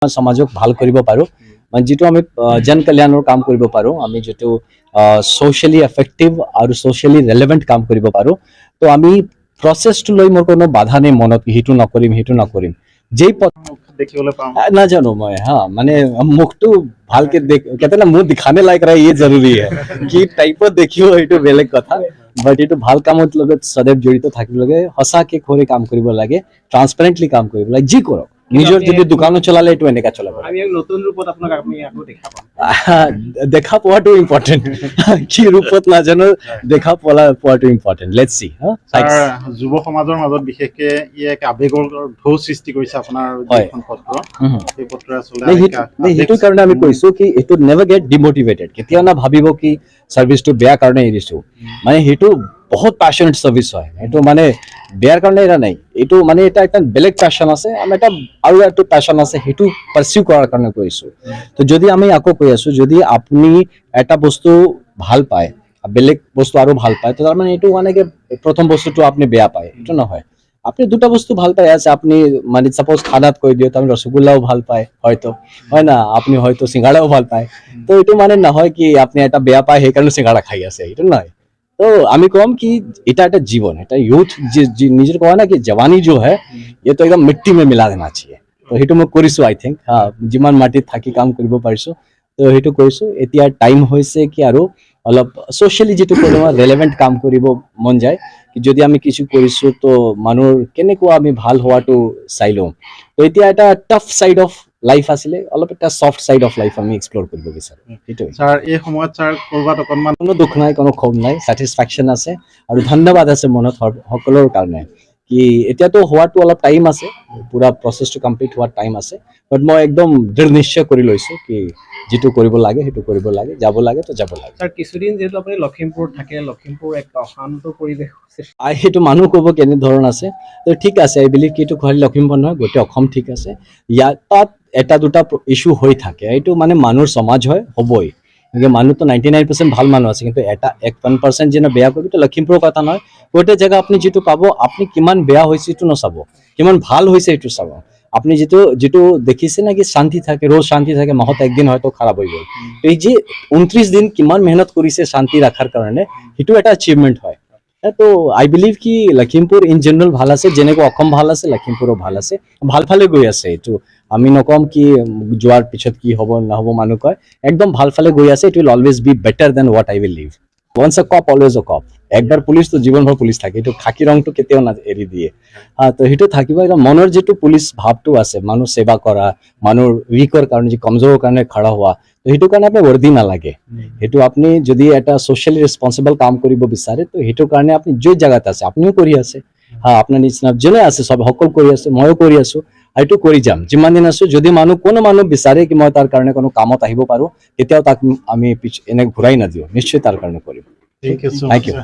সমাজক ভাল কৰিব পাৰো মানে যেটো আমি জন কল্যাণৰ কাম কৰিব পাৰো আমি যেটো সোশালি এফেক্টিভ আৰু সোশালি ৰেলেভেন্ট কাম কৰিব পাৰো তো আমি প্ৰসেসটো লৈ মোৰ কোনো বাধা নাই মনত হিটো নকৰিম যেই দেখিবলৈ পাম ना जानो मैं हाँ मैंने मुख तो भाल के देख कहते ना मुंह दिखाने लायक रहा है ये जरूरी है कि टाइप देखियो एटो बेलेग कथा बट एटो ভাল কামত লগত সदैव জড়িত থাকিব লাগে হসাকে খৰে কাম কৰিব লাগে ট্ৰান্সপাৰেন্টলি কাম কৰিব লাগে জি কৰক নিজৰ যদি দোকানো চলালে এটো এনেকা চলাব আমি এক নতুন ৰূপত আপোনাক আমি আকৌ দেখা পাম দেখা পোৱাটো ইম্পৰ্টেন্ট কি ৰূপত না জানো দেখা পোৱাটো ইম্পৰ্টেন্ট লেটস সি স্যাৰ যুৱ সমাজৰ মাজত বিশেষকে ই এক আবেগৰ ঢৌ সৃষ্টি কৰিছে আপোনাৰ যিখন পত্ৰ এই পত্ৰ আসলে সেইটো কাৰণে আমি কৈছো কি এটো নেভাৰ গেট ডিমোটিভেটেড কেতিয়া না ভাবিব কি সাৰ্ভিসটো বেয়া কাৰণে এৰিছো মানে হেতু বহুত প্যাশনেট সাৰ্ভিস হয় এটো মানে বেয়াৰ কাৰণে এৰা নাই এটো মানে এটা একটা বেলেগ প্যাশন আছে আমি এটা আৰু একটা প্যাশন আছে হেতু পাৰসিউ কৰাৰ কাৰণে কৈছো তো যদি আমি আকৌ কৈ আছো যদি আপুনি এটা বস্তু ভাল পায় বেলেগ বস্তু আৰু ভাল পায় তো তাৰ মানে এটো মানে কি প্ৰথম বস্তুটো আপুনি বেয়া পায় এটো নহয় আপনি দুটা বস্তু ভাল পায় আছে আপনি মানে সাপোজ খানাত কই দিও তুমি রসগোল্লাও ভাল পায় হয়তো হয় না আপনি হয়তো সিঙ্গাড়াও ভাল পায় তো এটো মানে না হয় কি আপনি এটা বেয়া পায় সেই কারণে সিঙ্গাড়া খাই আছে এটো নয় तो আমি কম कि এটা একটা জীবন এটা यूथ নিজের কোৱা না कि जवानी जो है ये तो एकदम मिट्टी में मिला देना चाहिए तो हेतु মই কৰিছো আই থিংক যিমান মাটিত থাকি কাম কৰিব পাৰিছো তো হেতু কৰিছো এতিয়া টাইম হৈছে কি আৰু অলপ সোশ্যালি যেটো কোৱা ৰেলেভেন্ট কাম কৰিব মন যায় कि যদি আমি কিছু কৰিছো তো মানুৰ কেনেকুৱা আমি ভাল হোৱাটো চাইলো তো এতিয়া এটা টাফ সাইড অফ লাইফ আসলে অলপ এটা সফট সাইড অফ লাইফ আমি এক্সপ্লোর কৰিব বিচাৰো এটো স্যাৰ এই সময়ত স্যাৰ কৰবাত অকনমান কোনো দুখ নাই কোনো ক্ষোভ নাই স্যাটিসফ্যাকশন আছে আৰু ধন্যবাদ আছে মনত সকলৰ কাৰণে কি এতিয়াতো হোৱাটো অলপ টাইম আছে পুৰা প্ৰসেসটো কমপ্লিট হোৱাৰ টাইম আছে বাট মই একদম দৃঢ় নিশ্চয় কৰি লৈছো কি যেটো কৰিব লাগে হেতু কৰিব লাগে যাব লাগে তো যাব লাগে স্যাৰ কিছুদিন যেহেতু আপুনি লখিমপুৰ থাকে লখিমপুৰ এক অশান্ত পৰিবেশ আই হেতু মানুহ কব কেনে ধৰণ আছে তো ঠিক আছে আই বিলিভ কি এটো খালি লখিমপুৰ নহয় গোটে অসম ঠিক আছে ইয়াত তাত এটা দুটা ইস্যু হৈ থাকে এটো মানে মানুহৰ সমাজ হয় হবই যে মানুহ তো 99% ভাল মানুহ আছে কিন্তু এটা 1% যেন বেয়া কৰিটো লখিমপুৰৰ কথা নহয় গোটে জায়গা আপনি যেটো পাবো আপনি কিমান বেয়া হৈছে এটো নচাব কিমান ভাল হৈছে এটো চাব আপনি যেটো দেখিছে না কি শান্তি থাকে রোজ শান্তি থাকে মাহত একদিন হয়তো খারাপ হৈ গল এই যে 29 দিন কিমান মেহনত কৰিছে শান্তি ৰাখাৰ কাৰণে হেতু এটা অ্যাচিভমেন্ট হয় তো আই বিলিভ কি লখিমপুৰ ইন জেনাৰেল ভাল আছে যেনেকৈ অসম ভাল আছে লখিমপুৰো ভাল আছে ভাল ফালে গৈ আছে এটো আমি নকম কি যোৱাৰ পিছত কি হ'ব না হ'ব মানুহ কয় একদম ভাল ফালে গৈ আছে it will always be better than what I will leave once a cop always a কপ একবার পুলিশ তো জীবনভর পুলিশ থাকে এটো খাকি ৰংটো কেতিয়াও না এৰি দিয়ে তো হেতু থাকিব এটা মনৰ যেটো পুলিশ ভাৱটো আছে মানুহ সেৱা কৰা মানুহ উইকৰ কাৰণে যে কমজোৰৰ কাৰণে খৰা হোৱা তো হেতু কাৰণে আপনি वर्दी না লাগে হেতু আপনি যদি এটা সোশ্যালি ৰেসপন্সিবল কাম কৰিব বিচাৰে তো হেতু কাৰণে আপনি যে জায়গাত আছে আপনিও কৰি আছে আপনাৰ নিচিনা জনে আছে সব সকল কৰি আছে ময়ো কৰি আছো আইটো কৰি যাম যিমান দিন আছো যদি কোনো মানুহ বিচাৰে কি মই তাৰ কাৰণে কোনো কামত আহিব পাৰো তেতিয়াও তাক আমি এনে ঘুৰাই না দিও নিশ্চয় তাৰ কাৰণে কৰিম থ্যাংক ইউ থ্যাংক ইউ